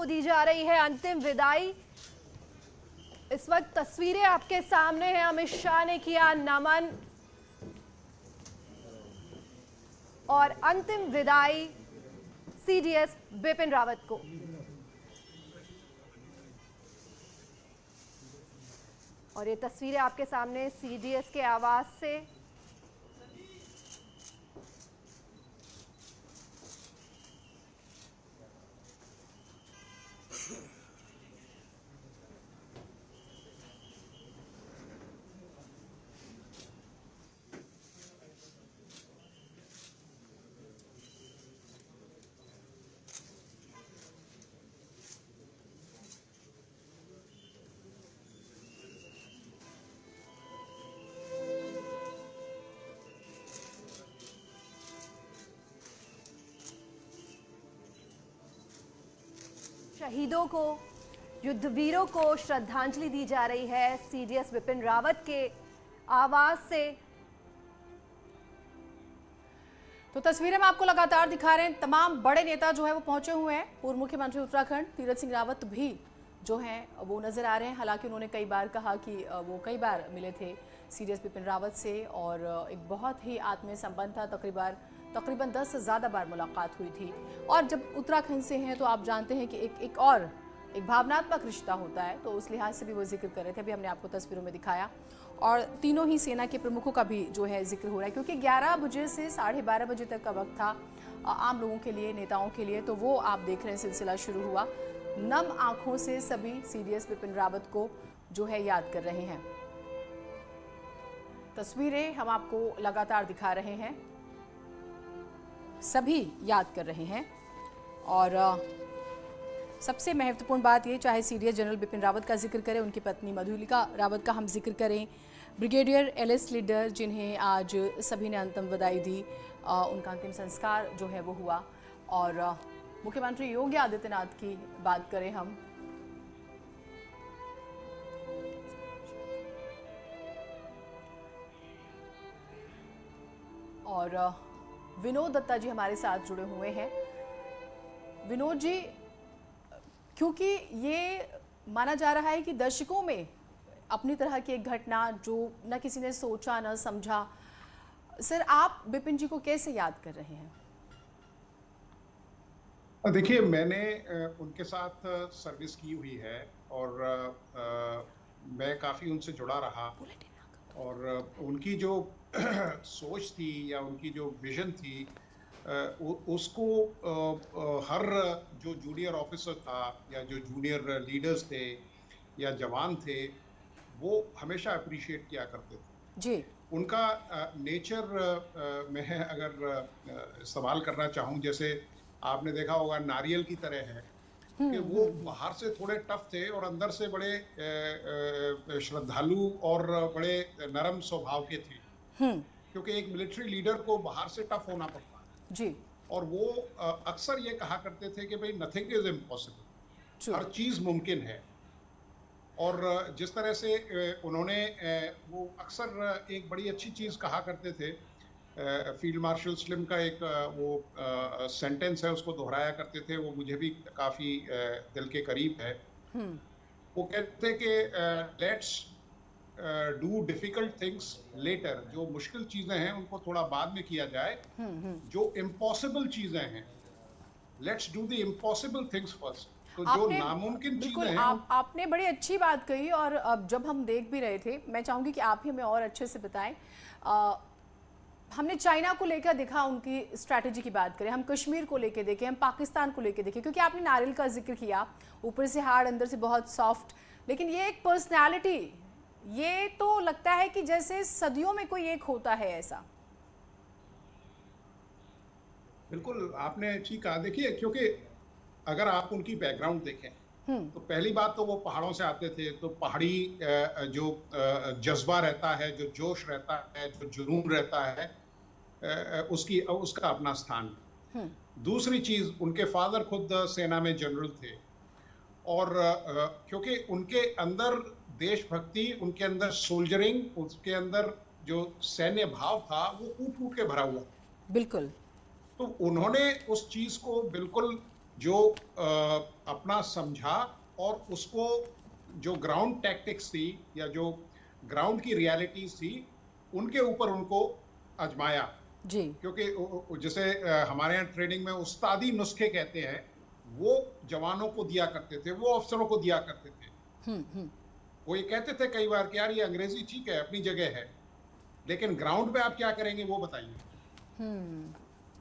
को दी जा रही है अंतिम विदाई। इस वक्त तस्वीरें आपके सामने हैं। अमित शाह ने किया नमन और अंतिम विदाई सीडीएस बिपिन रावत को। और ये तस्वीरें आपके सामने सीडीएस के आवास से। शहीदों को, युद्धवीरों को श्रद्धांजलि दी जा रही है सीडीएस बिपिन रावत के आवास से। तो तस्वीरें हम आपको लगातार दिखा रहे हैं। तमाम बड़े नेता जो है वो पहुंचे हुए हैं। पूर्व मुख्यमंत्री उत्तराखंड तीरथ सिंह रावत भी जो हैं वो नजर आ रहे हैं। हालांकि उन्होंने कई बार कहा कि वो कई बार मिले थे सीडीएस बिपिन रावत से और एक बहुत ही आत्मीय संबंध था। तकरीबन 10 से ज़्यादा बार मुलाकात हुई थी। और जब उत्तराखंड से हैं तो आप जानते हैं कि एक भावनात्मक रिश्ता होता है, तो उस लिहाज से भी वो जिक्र कर रहे थे। अभी हमने आपको तस्वीरों में दिखाया और तीनों ही सेना के प्रमुखों का भी जो है जिक्र हो रहा है, क्योंकि 11 बजे से 12:30 बजे तक का वक्त था आम लोगों के लिए, नेताओं के लिए। तो वो आप देख रहे हैं सिलसिला शुरू हुआ। नम आंखों से सभी सीडीएस बिपिन रावत को जो है याद कर रहे हैं। तस्वीरें हम आपको लगातार दिखा रहे हैं, सभी याद कर रहे हैं। और सबसे महत्वपूर्ण बात ये, चाहे सीडीएस जनरल बिपिन रावत का जिक्र करें, उनकी पत्नी मधुलिका रावत का हम जिक्र करें, ब्रिगेडियर एलएस लीडर जिन्हें आज सभी ने अंतिम विदाई दी, उनका अंतिम संस्कार जो है वो हुआ। और मुख्यमंत्री योगी आदित्यनाथ की बात करें हम, और विनोद दत्ता जी हमारे साथ जुड़े हुए हैं। विनोद जी, क्योंकि ये माना जा रहा है कि दशकों में अपनी तरह की एक घटना जो न किसी ने सोचा न समझा, सर आप बिपिन जी को कैसे याद कर रहे हैं? देखिए, मैंने उनके साथ सर्विस की हुई है और मैं काफ़ी उनसे जुड़ा रहा और उनकी जो सोच थी या उनकी जो विजन थी उसको हर जो जूनियर ऑफिसर था या जो जूनियर लीडर्स थे या जवान थे वो हमेशा अप्रिशिएट किया करते थे जी। उनका नेचर मैं अगर इस्तेमाल करना चाहूँ, जैसे आपने देखा होगा नारियल की तरह है कि वो बाहर से थोड़े टफ थे और अंदर से बड़े श्रद्धालु और बड़े नरम स्वभाव के थे, क्योंकि एक मिलिट्री लीडर को बाहर से टफ होना पड़ता है जी। और वो अक्सर ये कहा करते थे कि भाई नथिंग इज इम्पॉसिबल, हर चीज मुमकिन है। और जिस तरह से उन्होंने वो अक्सर एक बड़ी अच्छी चीज कहा करते थे, फील्ड मार्शल स्लिम का एक वो सेंटेंस है, उसको दोहराया करते थे, वो मुझे भी काफी दिल के करीब है। वो कहते थे कि let's do difficult things later, जो मुश्किल चीजें हैं उनको थोड़ा बाद में किया जाए, जो इम्पॉसिबल चीजें हैं let's do the impossible things first. तो जो नामुमकिन चीजें हैं आपने बड़ी अच्छी बात कही। और अब जब हम देख भी रहे थे, मैं चाहूंगी कि आप ही हमें और अच्छे से बताएं। हमने चाइना को लेकर देखा, उनकी स्ट्रैटेजी की बात करें, हम कश्मीर को लेकर देखें, हम पाकिस्तान को लेकर देखें, क्योंकि आपने नारियल का जिक्र किया, ऊपर से हार्ड अंदर से बहुत सॉफ्ट, लेकिन ये एक पर्सनैलिटी, ये तो लगता है कि जैसे सदियों में कोई एक होता है ऐसा। बिल्कुल आपने ठीक कहा। देखिए, क्योंकि अगर आप उनकी बैकग्राउंड देखें तो पहली बात तो वो पहाड़ों से आते थे, तो पहाड़ी जो जज्बा रहता है, जो जोश रहता है, जो जुनून रहता है, उसका अपना स्थान है। दूसरी चीज, उनके फादर खुद सेना में जनरल थे और क्योंकि उनके अंदर देशभक्ति, उनके अंदर सोल्जरिंग, उसके अंदर जो सैन्य भाव था वो कूट कूट के भरा हुआ था। बिल्कुल। तो उन्होंने उस चीज को बिल्कुल जो अपना समझा और उसको जो ग्राउंड टैक्टिक्स थी या जो ग्राउंड की रियलिटीज थी उनके ऊपर उनको आजमाया। जी। क्योंकि जैसे हमारे यहाँ ट्रेनिंग में उस्तादी नुस्खे कहते हैं, वो जवानों को दिया करते थे, वो अफसरों को दिया करते थे। वो ये कहते थे कई बार कि यार ये अंग्रेजी ठीक है, अपनी जगह है, लेकिन ग्राउंड पे आप क्या करेंगे वो बताइए।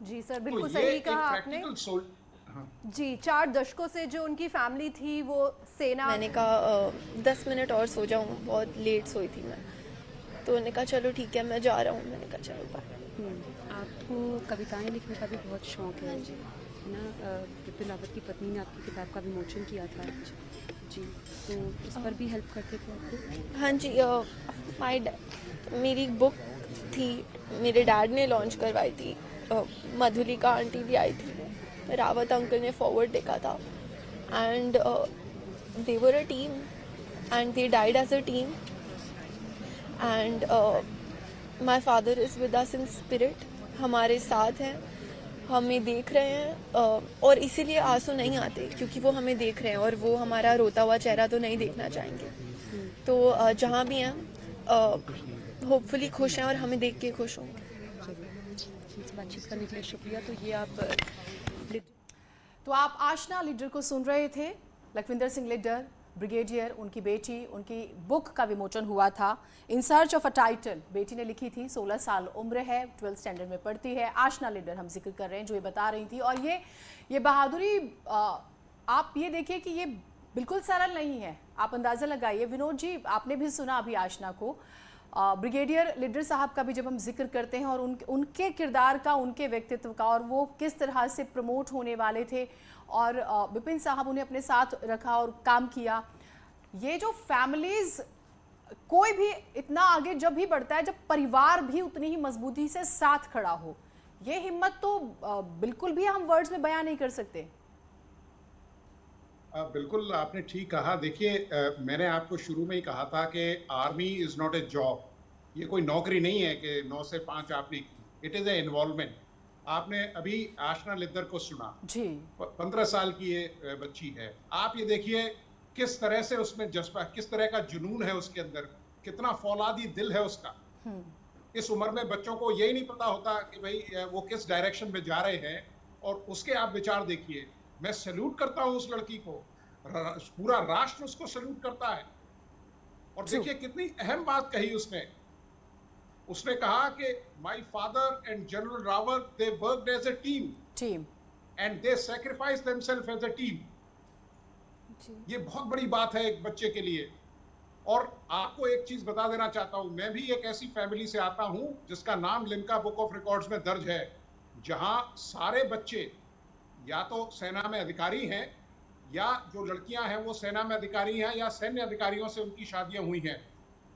जी सर, तो बिल्कुल ये सही एक कहा आपने। प्रैक्टिकल हाँ। जी, 4 दशकों से जो उनकी फैमिली थी वो सेना। मैंने कहा 10 मिनट और सो जाऊँ, बहुत लेट सोई थी मैं। तो उन्होंने कहा चलो ठीक है मैं जा रहा हूँ। मैंने कहा चलो बाय। आपको कविताएं लिखने का भी बहुत शौक है जी, है ना? बिपिन रावत की पत्नी ने आपकी किताब का विमोचन किया था जी, तो इस पर भी हेल्प करते थे आपको? हाँ जी, मेरी बुक थी, मेरे डैड ने लॉन्च करवाई थी। मधुलिका आंटी भी आई थी, रावत अंकल ने फॉरवर्ड देखा था, and they were a team and they died as a team, and my father is with us in spirit, हमारे साथ हैं, हमें देख रहे हैं, और इसीलिए आंसू नहीं आते क्योंकि वो हमें देख रहे हैं और वो हमारा रोता हुआ चेहरा तो नहीं देखना चाहेंगे। तो जहाँ भी हैं होपफुली खुश हैं और हमें देख के खुश होंगे। इस बातचीत करने के लिए शुक्रिया। तो ये तो आप आशना लिड्डर को सुन रहे थे। लखविंदर सिंह लिड्डर ब्रिगेडियर, उनकी बेटी, उनकी बुक का विमोचन हुआ था in search of a title. बेटी ने लिखी थी, 16 साल उम्र है, 12th स्टैंडर्ड में पढ़ती है। आशना लिड्डर हम जिक्र कर रहे हैं जो ये बता रही थी। और ये बहादुरी आप ये देखिए कि ये बिल्कुल सरल नहीं है, आप अंदाज़ा लगाइए। विनोद जी, आपने भी सुना अभी आशना को। ब्रिगेडियर लिड्डर साहब का भी जब हम जिक्र करते हैं और उनके किरदार का, उनके व्यक्तित्व का, और वो किस तरह से प्रमोट होने वाले थे और विपिन साहब उन्हें अपने साथ रखा और काम किया। ये जो फैमिलीज, कोई भी इतना आगे जब भी बढ़ता है जब परिवार भी उतनी ही मजबूती से साथ खड़ा हो, ये हिम्मत तो बिल्कुल भी हम वर्ड्स में बयान नहीं कर सकते। बिल्कुल आपने ठीक कहा। देखिए, मैंने आपको शुरू में ही कहा था कि army is not a job, ये कोई नौकरी नहीं है कि 9 से 5 आपने की, इट इज ए इन्वॉल्वमेंट। आपने अभी आशना लिद्दर को सुना जी, 15 साल की ये बच्ची है। आप ये देखिए किस तरह से उसमें जज्बा, किस तरह का जुनून है उसके अंदर, कितना फौलादी दिल है उसका। इस उम्र में बच्चों को यही नहीं पता होता कि भाई वो किस डायरेक्शन में जा रहे हैं, और उसके आप विचार देखिए। मैं सैल्यूट करता हूं उस लड़की को, पूरा राष्ट्र उसको सैल्यूट करता है। और देखिए कितनी अहम बात कही उसने। उसने कहा कि my father and general Rawat they worked as a team and they sacrifice themselves as a team. ये बहुत बड़ी बात है एक बच्चे के लिए। और आपको एक चीज बता देना चाहता हूं, मैं भी एक ऐसी फैमिली से आता हूं जिसका नाम लिम्का बुक ऑफ रिकॉर्ड्स में दर्ज है, जहां सारे बच्चे या तो सेना में अधिकारी हैं, या जो लड़कियां हैं वो सेना में अधिकारी हैं, या सैन्य अधिकारियों से उनकी शादियां हुई हैं।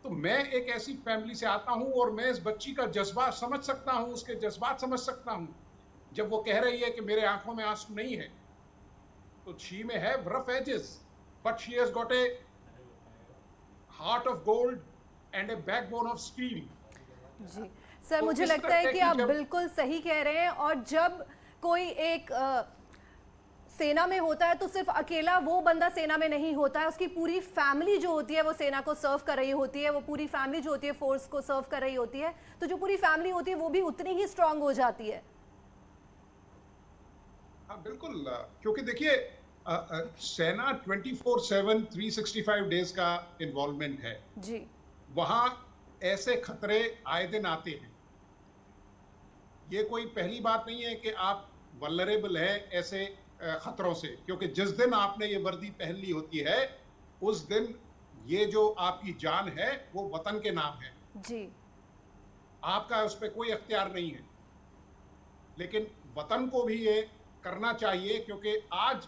तो मैं एक ऐसी फैमिली से आता हूं और मैं इस बच्ची का जज्बा समझ सकता हूं, उसके जज्बात समझ सकता हूं। जब वो कह रही है कि मेरे आंखों में आंसू नहीं है, तो शी में है rough edges, but she has got a heart of gold and a backbone of steel. जी सर, तो मुझे इस लगता तरह है कि की आप जब- बिल्कुल सही कह रहे हैं। और जब कोई एक सेना में होता है तो सिर्फ अकेला वो बंदा सेना में नहीं होता है, उसकी पूरी फैमिली जो होती है वो सेना को सर्व कर रही होती है, वो पूरी फैमिली जो होती है फोर्स को सर्व कर रही होती है। तो जो पूरी फैमिली होती है वो भी उतनी ही स्ट्रांग हो जाती है। हाँ बिल्कुल, क्योंकि देखिए सेना 24/7 365 डेज का इन्वॉल्वमेंट है जी, वहां ऐसे खतरे आए दिन आते हैं। ये कोई पहली बात नहीं है कि आप वल्नरेबल है ऐसे खतरों से, क्योंकि जिस दिन आपने ये वर्दी पहन ली होती है उस दिन ये जो आपकी जान है वो वतन के नाम है जी, आपका उस पर कोई अख्तियार नहीं है। लेकिन वतन को भी ये करना चाहिए, क्योंकि आज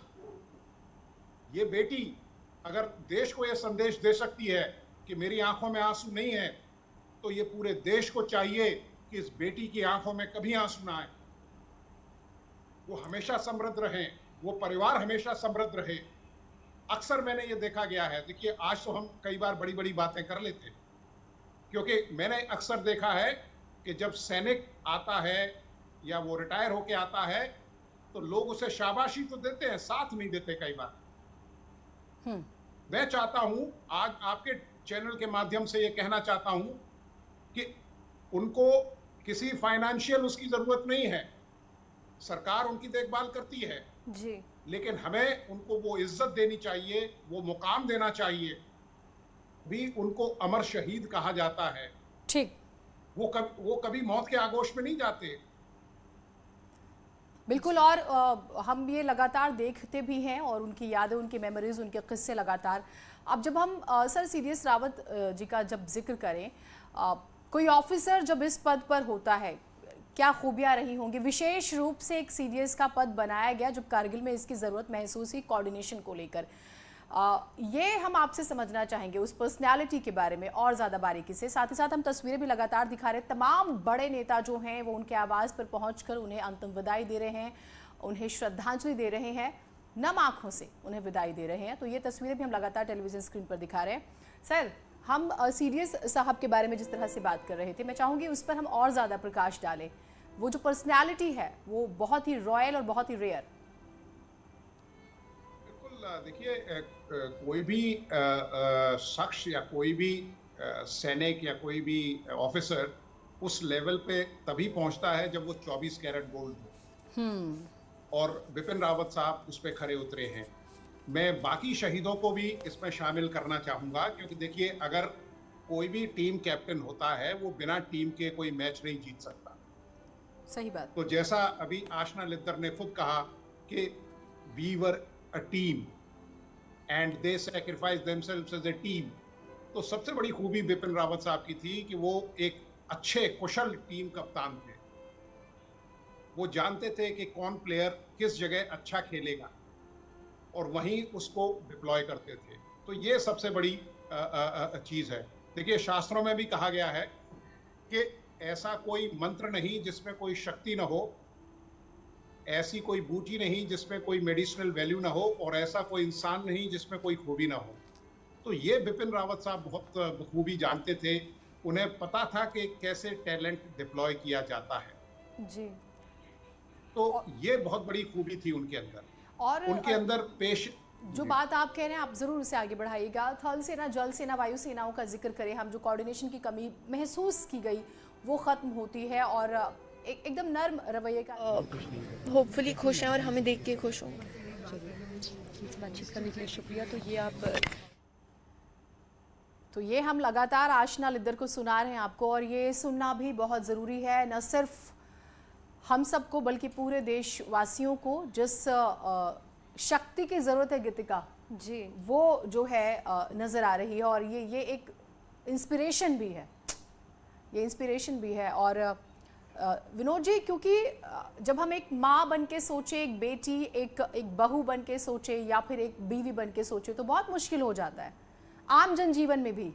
ये बेटी अगर देश को ये संदेश दे सकती है कि मेरी आंखों में आंसू नहीं है, तो ये पूरे देश को चाहिए कि इस बेटी की आंखों में कभी आंसू ना आए, वो हमेशा समृद्ध रहें, वो परिवार हमेशा समृद्ध रहे। अक्सर मैंने ये देखा गया है, देखिए आज तो हम कई बार बड़ी बड़ी बातें कर लेते हैं, क्योंकि मैंने अक्सर देखा है कि जब सैनिक आता है या वो रिटायर होके आता है तो लोग उसे शाबाशी तो देते हैं, साथ नहीं देते कई बार। मैं चाहता हूं, आज आपके चैनल के माध्यम से ये कहना चाहता हूं कि उनको किसी फाइनेंशियल उसकी जरूरत नहीं है, सरकार उनकी देखभाल करती है जी, लेकिन हमें उनको वो इज्जत देनी चाहिए, वो मुकाम देना चाहिए। भी उनको अमर शहीद कहा जाता है। ठीक, वो कभी मौत के आगोश में नहीं जाते। बिल्कुल। और हम ये लगातार देखते भी हैं और उनकी यादें, उनकी मेमोरीज, उनके किस्से लगातार। अब जब हम सर सीडीएस रावत जी का जब जिक्र करें, कोई ऑफिसर जब इस पद पर होता है, क्या खूबियां रही होंगी? विशेष रूप से एक सीडीएस का पद बनाया गया जब कारगिल में इसकी ज़रूरत महसूस हुई कोऑर्डिनेशन को लेकर। ये हम आपसे समझना चाहेंगे उस पर्सनालिटी के बारे में और ज़्यादा बारीकी से। साथ ही साथ हम तस्वीरें भी लगातार दिखा रहे हैं, तमाम बड़े नेता जो हैं वो उनके आवास पर पहुंचकर उन्हें अंतिम विदाई दे रहे हैं, उन्हें श्रद्धांजलि दे रहे हैं, नम आंखों से उन्हें विदाई दे रहे हैं। तो ये तस्वीरें भी हम लगातार टेलीविजन स्क्रीन पर दिखा रहे हैं। सर, हम सीडीएस साहब के बारे में जिस तरह से बात कर रहे थे, मैं चाहूँगी उस पर हम और ज़्यादा प्रकाश डालें। वो जो पर्सनैलिटी है वो बहुत ही रॉयल और बहुत ही रेयर। देखिए, कोई भी शख्स या कोई भी सैनिक या कोई भी ऑफिसर उस लेवल पे तभी पहुंचता है जब वो 24 कैरेट गोल्ड हो। और बिपिन रावत साहब उस पे खरे उतरे हैं। मैं बाकी शहीदों को भी इसमें शामिल करना चाहूंगा, क्योंकि देखिए, अगर कोई भी टीम कैप्टन होता है वो बिना टीम के कोई मैच नहीं जीत सकता। सही बात। तो जैसा अभी आशना लिद्दर ने खुद कहा कि we were a team and they sacrifice themselves as a team, तो सबसे बड़ी खूबी बिपिन रावत साहब की थी कि वो एक अच्छे कुशल टीम कप्तान थे। वो जानते थे कि कौन प्लेयर किस जगह अच्छा खेलेगा और वहीं उसको डिप्लॉय करते थे। तो ये सबसे बड़ी चीज है। देखिए, शास्त्रों में भी कहा गया है कि ऐसा कोई मंत्र नहीं जिसमें कोई शक्ति न हो, ऐसी कोई बूटी नहीं जिसमें कोई मेडिसिनल वैल्यू ना हो, और ऐसा कोई इंसान नहीं जिसमें कोई खूबी ना हो। तो ये बिपिन रावत साहब बहुत बखूबी जानते थे। उन्हें पता था कि कैसे टैलेंट डिप्लॉय किया जाता है जी। तो ये बहुत बड़ी खूबी थी उनके अंदर। और उनके अंदर पेश जो बात आप कह रहे हैं, आप जरूर उसे आगे बढ़ाइएगा। थल सेना, जल सेना, वायु सेनाओं का जिक्र करें हम, जो कोऑर्डिनेशन की कमी महसूस की गई वो खत्म होती है और एकदम नर्म रवैये का। होपफुली खुश हैं और हमें देख के खुश होंगे। चलिए, बातचीत करने के लिए शुक्रिया। तो ये हम लगातार आशना लिद्दर को सुना रहे हैं आपको, और ये सुनना भी बहुत ज़रूरी है, न सिर्फ हम सबको बल्कि पूरे देशवासियों को। जिस शक्ति की ज़रूरत है गीतिका जी, वो जो है नज़र आ रही है, और ये एक इंस्पिरेशन भी है, ये इंस्पिरेशन भी है। और विनोद जी, क्योंकि जब हम एक माँ बन के सोचे, एक बेटी, एक बहू बन के सोचे, या फिर एक बीवी बन के सोचे, तो बहुत मुश्किल हो जाता है आम जनजीवन में भी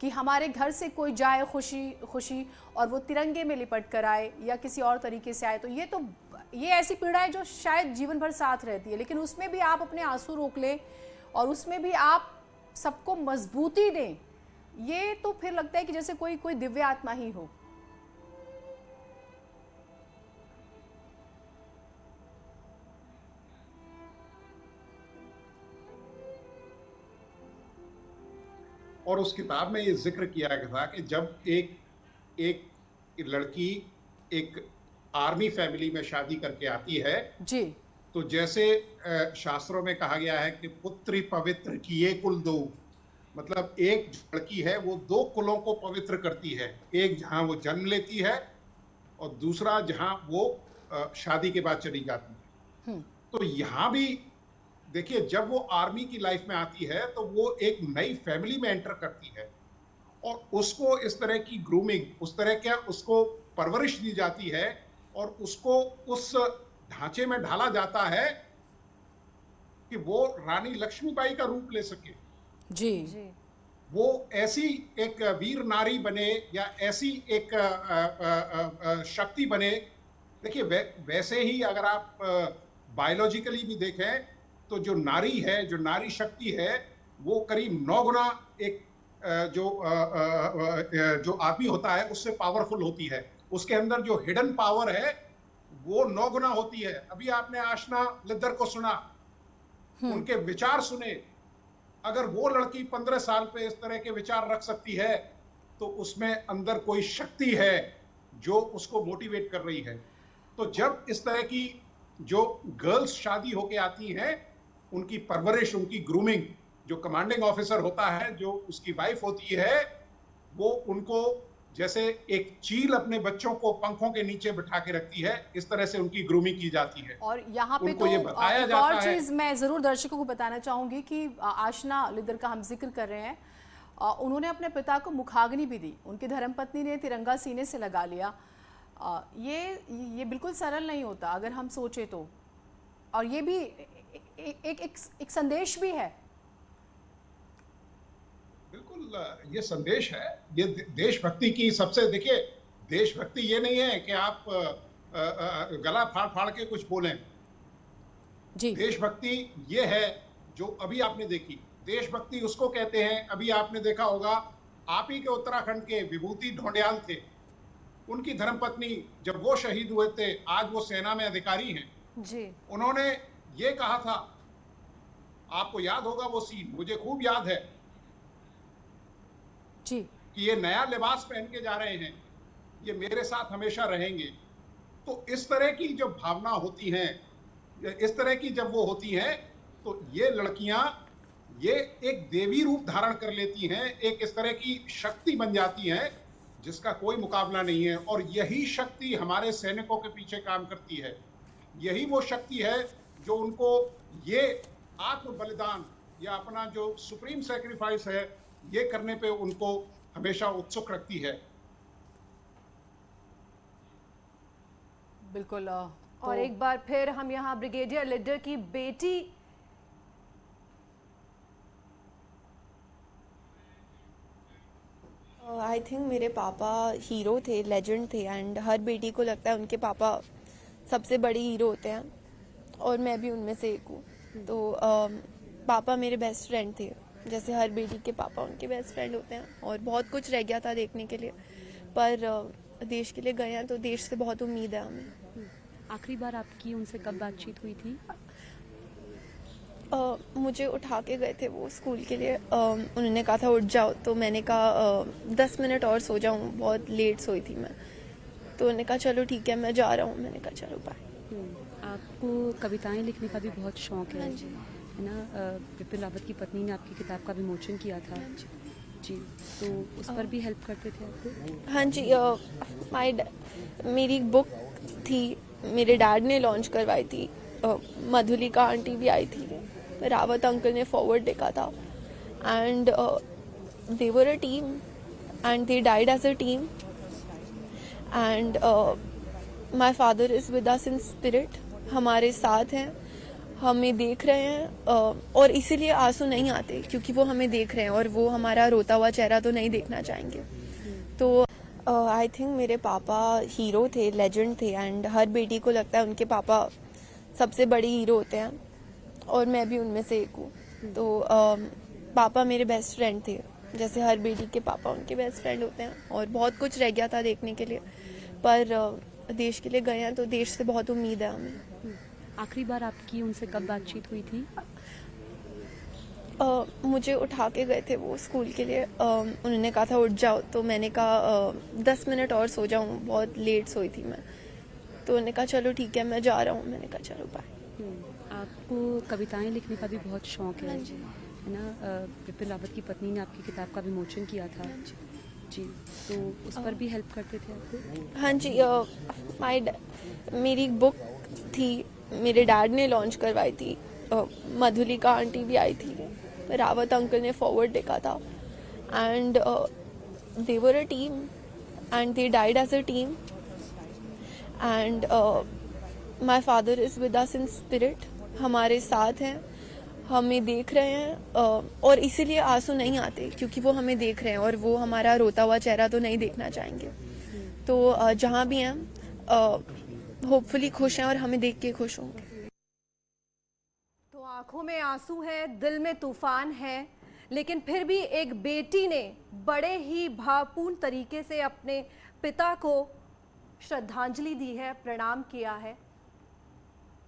कि हमारे घर से कोई जाए खुशी और वो तिरंगे में लिपट कर आए या किसी और तरीके से आए। तो ये ऐसी पीड़ा है जो शायद जीवन भर साथ रहती है, लेकिन उसमें भी आप अपने आंसू रोक लें और उसमें भी आप सबको मजबूती दें, ये तो फिर लगता है कि जैसे कोई दिव्य आत्मा ही हो। और उस किताब में ये जिक्र किया गया था कि जब एक लड़की एक आर्मी फैमिली में शादी करके आती है जी, तो जैसे शास्त्रों में कहा गया है कि पुत्री पवित्र किए कुल दो, मतलब एक लड़की है वो दो कुलों को पवित्र करती है, एक जहां वो जन्म लेती है और दूसरा जहां वो शादी के बाद चली जाती है। तो यहाँ भी देखिए, जब वो आर्मी की लाइफ में आती है तो वो एक नई फैमिली में एंटर करती है और उसको इस तरह की ग्रूमिंग, उस तरह का उसको परवरिश दी जाती है और उसको उस ढांचे में ढाला जाता है कि वो रानी लक्ष्मीबाई का रूप ले सके। जी, वो ऐसी एक वीर नारी बने या ऐसी एक शक्ति बने। देखिए, वैसे ही अगर आप बायोलॉजिकली भी देखें तो जो नारी है, जो नारी शक्ति है, वो करीब 9 गुना एक जो आदमी होता है उससे पावरफुल होती है। उसके अंदर जो हिडन पावर है वो 9 गुना होती है। अभी आपने आशना लिद्दर को सुना, उनके विचार सुने। अगर वो लड़की 15 साल पे इस तरह के विचार रख सकती है तो उसमें अंदर कोई शक्ति है जो उसको मोटिवेट कर रही है। तो जब इस तरह की जो गर्ल्स शादी होके आती हैं, उनकी परवरिश, उनकी ग्रूमिंग, जो कमांडिंग ऑफिसर होता है, जो उसकी वाइफ होती है, वो उनको जैसे एक चील अपने बच्चों को पंखों के नीचे बिठा के रखती है, इस तरह से उनकी ग्रूमिंग की जाती है। और यहाँ पे उनको तो ये बताया एक जाता और है। चीज मैं जरूर दर्शकों को बताना चाहूंगी कि आशना लिद्दर का हम जिक्र कर रहे हैं, उन्होंने अपने पिता को मुखाग्नि भी दी, उनकी धर्मपत्नी ने तिरंगा सीने से लगा लिया। ये बिल्कुल सरल नहीं होता अगर हम सोचे तो, और ये भी एक संदेश भी है। बिल्कुल ये संदेश है, ये देशभक्ति की सबसे, देखिए देशभक्ति ये नहीं है कि आप गला फाड़ फाड़ के कुछ बोलें जी। देशभक्ति ये है जो अभी आपने देखी। देशभक्ति उसको कहते हैं, अभी आपने देखा होगा, आप ही के उत्तराखंड के विभूति ढोंडियाल थे, उनकी धर्मपत्नी जब वो शहीद हुए थे, आज वो सेना में अधिकारी हैं जी। उन्होंने ये कहा था, आपको याद होगा वो सीन, मुझे खूब याद है जी, कि ये नया लिबास पहन के जा रहे हैं, ये मेरे साथ हमेशा रहेंगे। तो इस तरह की जो भावना होती हैं, इस तरह की जब वो होती हैं, तो ये लड़कियां ये एक देवी रूप धारण कर लेती हैं, एक इस तरह की शक्ति बन जाती हैं जिसका कोई मुकाबला नहीं है। और यही शक्ति हमारे सैनिकों के पीछे काम करती है, यही वो शक्ति है जो उनको ये आत्म बलिदान या अपना जो सुप्रीम सैक्रिफाइस है, ये करने पे उनको हमेशा उत्सुक रखती है। बिल्कुल। और एक बार फिर हम यहाँ ब्रिगेडियर लिद्दर की बेटी आई थिंक मेरे पापा हीरो थे, लेजेंड थे, एंड हर बेटी को लगता है उनके पापा सबसे बड़े हीरो होते हैं, और मैं भी उनमें से एक हूँ। तो पापा मेरे बेस्ट फ्रेंड थे, जैसे हर बेटी के पापा उनके बेस्ट फ्रेंड होते हैं। और बहुत कुछ रह गया था देखने के लिए, पर देश के लिए गए हैं, तो देश से बहुत उम्मीद है हमें। आखिरी बार आपकी उनसे कब बातचीत हुई थी? मुझे उठा के गए थे वो स्कूल के लिए, उन्होंने कहा था उठ जाओ, तो मैंने कहा 10 मिनट और सो जाऊँ, बहुत लेट सोई थी मैं। तो उन्होंने कहा चलो ठीक है मैं जा रहा हूँ, मैंने कहा चलो बाय। आपको कविताएं लिखने का भी बहुत शौक है ना? विपिन रावत की पत्नी ने आपकी किताब का विमोचन किया था जी, तो उस पर भी हेल्प करते थे आपको? हाँ जी, मेरी एक बुक थी, मेरे डैड ने लॉन्च करवाई थी, मधुलिका आंटी भी आई थी, रावत अंकल ने फॉरवर्ड देखा था, and they were a team and they died as a team, and my father is with us in spirit, हमारे साथ हैं, हमें देख रहे हैं, और इसीलिए आंसू नहीं आते क्योंकि वो हमें देख रहे हैं, और वो हमारा रोता हुआ चेहरा तो नहीं देखना चाहेंगे। तो आई थिंक मेरे पापा हीरो थे, लेजेंड थे, एंड हर बेटी को लगता है उनके पापा सबसे बड़े हीरो होते हैं, और मैं भी उनमें से एक हूँ। तो पापा मेरे बेस्ट फ्रेंड थे, जैसे हर बेटी के पापा उनके बेस्ट फ्रेंड होते हैं। और बहुत कुछ रह गया था देखने के लिए, पर देश के लिए गए हैं, तो देश से बहुत उम्मीद है हमें। आखिरी बार आपकी उनसे कब बातचीत हुई थी? मुझे उठा के गए थे वो स्कूल के लिए, उन्होंने कहा था उठ जाओ, तो मैंने कहा 10 मिनट और सो जाऊँ, बहुत लेट सोई थी मैं। तो उन्होंने कहा चलो ठीक है मैं जा रहा हूँ, मैंने कहा चलो बाय। आपको कविताएं लिखने का भी बहुत शौक है ना? विपिन रावत की पत्नी ने आपकी किताब का विमोचन किया था जी, तो उस पर भी हेल्प करते थे आपको? हाँ जी, मेरी एक बुक थी, मेरे डैड ने लॉन्च करवाई थी, मधुलिका आंटी भी आई थी, रावत अंकल ने फॉरवर्ड देखा था, and they were a team and they died as a team, and my father is with us in spirit, हमारे साथ हैं, हमें देख रहे हैं, और इसीलिए आंसू नहीं आते क्योंकि वो हमें देख रहे हैं, और वो हमारा रोता हुआ चेहरा तो नहीं देखना चाहेंगे। तो जहाँ भी हैं होपफुली खुश हैं, और हमें देख के खुश होंगे। तो आंखों में आंसू है, दिल में तूफान है, लेकिन फिर भी एक बेटी ने बड़े ही भावपूर्ण तरीके से अपने पिता को श्रद्धांजलि दी है, प्रणाम किया है।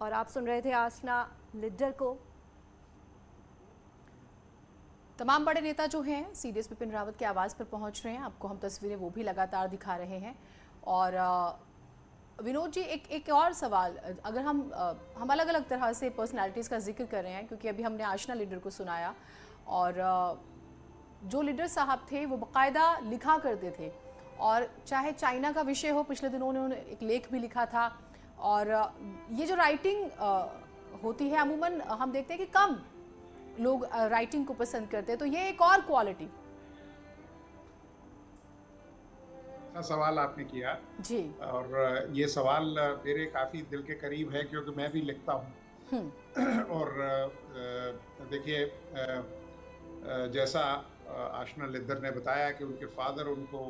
और आप सुन रहे थे आसना लिद्दर को। तमाम बड़े नेता जो हैं सीडीएस बिपिन रावत के आवास पर पहुंच रहे हैं। आपको हम तस्वीरें वो भी लगातार दिखा रहे हैं। और विनोद जी, एक और सवाल, अगर हम अलग अलग तरह से पर्सनालिटीज़ का जिक्र कर रहे हैं, क्योंकि अभी हमने आशना लीडर को सुनाया और जो लीडर साहब थे वो बाकायदा लिखा करते थे, और चाहे चाइना का विषय हो, पिछले दिनों उन्होंने एक लेख भी लिखा था। और ये जो राइटिंग होती है अमूमन हम देखते हैं कि कम लोग राइटिंग को पसंद करते हैं, तो ये एक और क्वालिटी। अच्छा सवाल आपने किया जी। और ये सवाल मेरे काफ़ी दिल के करीब है, क्योंकि मैं भी लिखता हूँ। और देखिए, जैसा आशना लिद्दर ने बताया कि उनके फादर उनको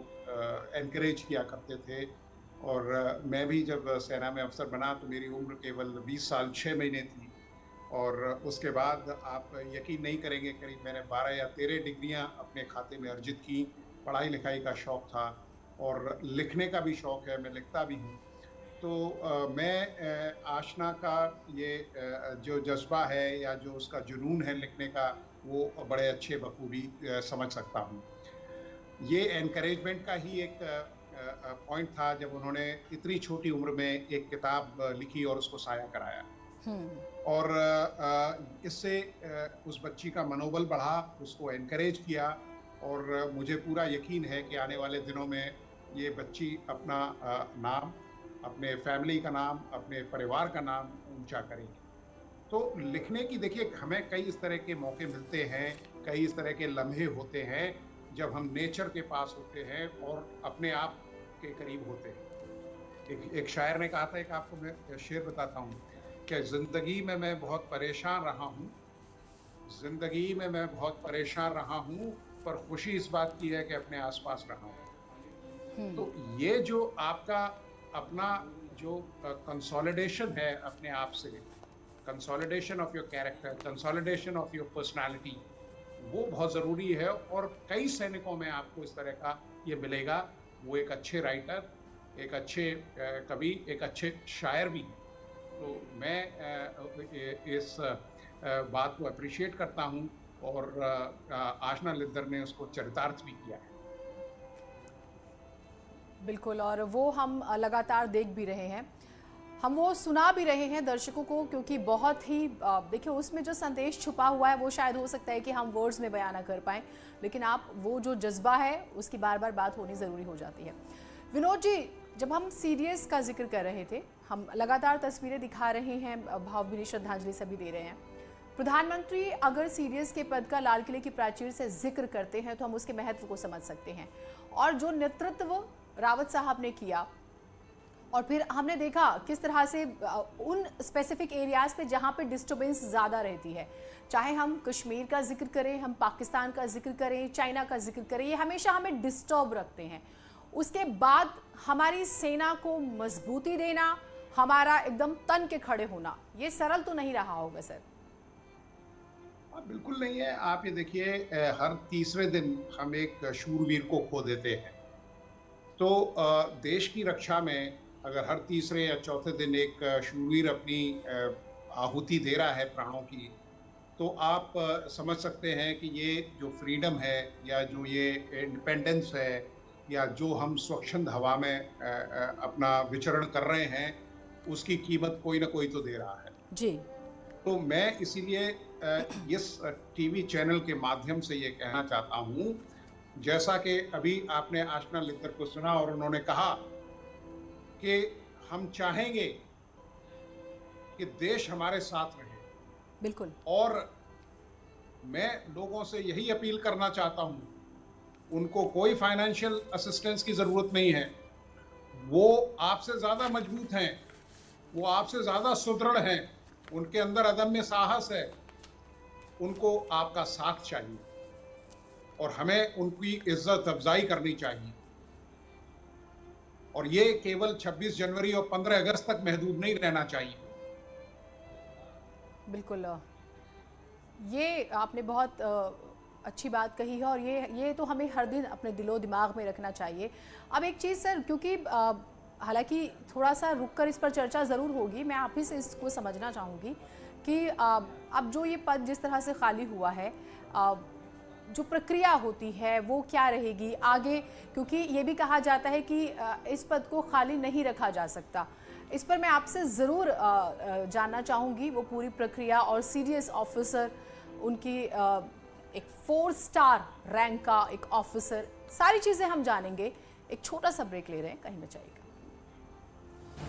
एनकरेज किया करते थे, और मैं भी जब सेना में अफसर बना तो मेरी उम्र केवल 20 साल 6 महीने थी। और उसके बाद आप यकीन नहीं करेंगे, करीब मैंने 12 या 13 डिग्रियां अपने खाते में अर्जित की। पढ़ाई लिखाई का शौक़ था और लिखने का भी शौक़ है, मैं लिखता भी हूँ। तो मैं आशना का ये जो जज्बा है या जो उसका जुनून है लिखने का, वो बड़े अच्छे बखूबी समझ सकता हूँ। ये एनकरेजमेंट का ही एक पॉइंट था जब उन्होंने इतनी छोटी उम्र में एक किताब लिखी और उसको साया कराया। और इससे उस बच्ची का मनोबल बढ़ा, उसको एनकरेज किया, और मुझे पूरा यकीन है कि आने वाले दिनों में ये बच्ची अपना नाम, अपने फैमिली का नाम, अपने परिवार का नाम ऊंचा करेगी। तो लिखने की देखिए, हमें कई इस तरह के मौके मिलते हैं, कई इस तरह के लम्हे होते हैं जब हम नेचर के पास होते हैं और अपने आप के करीब होते हैं। एक शायर ने कहा था, एक आपको मैं शेर बताता हूँ, कि जिंदगी में मैं बहुत परेशान रहा हूँ, जिंदगी में मैं बहुत परेशान रहा हूँ, पर खुशी इस बात की है कि अपने आसपास रहा हूँ। तो ये जो आपका अपना जो कंसोलिडेशन है अपने आप से, consolidation of your character, consolidation of your personality, वो बहुत ज़रूरी है। और कई सैनिकों में आपको इस तरह का ये मिलेगा। वो एक अच्छे राइटर, एक अच्छे कवि, एक अच्छे शायर भी। तो मैं इस बात को अप्रिशिएट करता हूँ, और आशना लिद्दर ने उसको चरितार्थ भी किया है। बिल्कुल, और वो हम लगातार देख भी रहे हैं, हम वो सुना भी रहे हैं दर्शकों को, क्योंकि बहुत ही देखिए उसमें जो संदेश छुपा हुआ है वो शायद हो सकता है कि हम वर्ड्स में बयान ना कर पाएँ, लेकिन आप वो जो जज्बा है उसकी बार बार बात होनी ज़रूरी हो जाती है। विनोद जी, जब हम सीडीएस का जिक्र कर रहे थे, हम लगातार तस्वीरें दिखा रहे हैं, भावभीनी श्रद्धांजलि सभी दे रहे हैं। प्रधानमंत्री अगर सीडीएस के पद का लाल किले की प्राचीर से जिक्र करते हैं तो हम उसके महत्व को समझ सकते हैं, और जो नेतृत्व रावत साहब ने किया, और फिर हमने देखा किस तरह से उन स्पेसिफिक एरियाज पे जहाँ पे डिस्टर्बेंस ज़्यादा रहती है, चाहे हम कश्मीर का जिक्र करें, हम पाकिस्तान का जिक्र करें, चाइना का जिक्र करें, ये हमेशा हमें डिस्टर्ब रखते हैं। उसके बाद हमारी सेना को मजबूती देना, हमारा एकदम तन के खड़े होना, ये सरल तो नहीं रहा होगा सर। बिल्कुल नहीं है। आप ये देखिए, हर तीसरे दिन हम एक शूरवीर को खो देते हैं। तो देश की रक्षा में अगर हर तीसरे या चौथे दिन एक शूरवीर अपनी आहुति दे रहा है प्राणों की, तो आप समझ सकते हैं कि ये जो फ्रीडम है, या जो ये इंडिपेंडेंस है, या जो हम स्वच्छंद हवा में अपना विचरण कर रहे हैं, उसकी कीमत कोई ना कोई तो दे रहा है जी। तो मैं इसीलिए इस टीवी चैनल के माध्यम से ये कहना चाहता हूँ, जैसा कि अभी आपने आशना लिद्दर को सुना और उन्होंने कहा कि हम चाहेंगे कि देश हमारे साथ रहे। बिल्कुल। और मैं लोगों से यही अपील करना चाहता हूँ, उनको कोई फाइनेंशियल असिस्टेंस की ज़रूरत नहीं है, वो आपसे ज़्यादा मजबूत हैं, वो आपसे ज़्यादा सुदृढ़ हैं, उनके अंदर अदम्य साहस है, उनको आपका साथ चाहिए और हमें उनकी इज्जत अफजाई करनी चाहिए। और ये केवल 26 जनवरी और 15 अगस्त तक महदूद नहीं रहना चाहिए। बिल्कुल, ये आपने बहुत अच्छी बात कही है, और ये तो हमें हर दिन अपने दिलो दिमाग में रखना चाहिए। अब एक चीज़ सर, क्योंकि हालांकि थोड़ा सा रुककर इस पर चर्चा ज़रूर होगी, मैं आप ही से इसको समझना चाहूँगी कि अब जो ये पद जिस तरह से खाली हुआ है, जो प्रक्रिया होती है वो क्या रहेगी आगे, क्योंकि ये भी कहा जाता है कि इस पद को खाली नहीं रखा जा सकता। इस पर मैं आपसे ज़रूर जानना चाहूँगी वो पूरी प्रक्रिया और सीडीएस ऑफिसर, उनकी एक 4 स्टार रैंक का एक ऑफिसर, सारी चीज़ें हम जानेंगे। एक छोटा सा ब्रेक ले रहे हैं, कहीं न जाइएगा।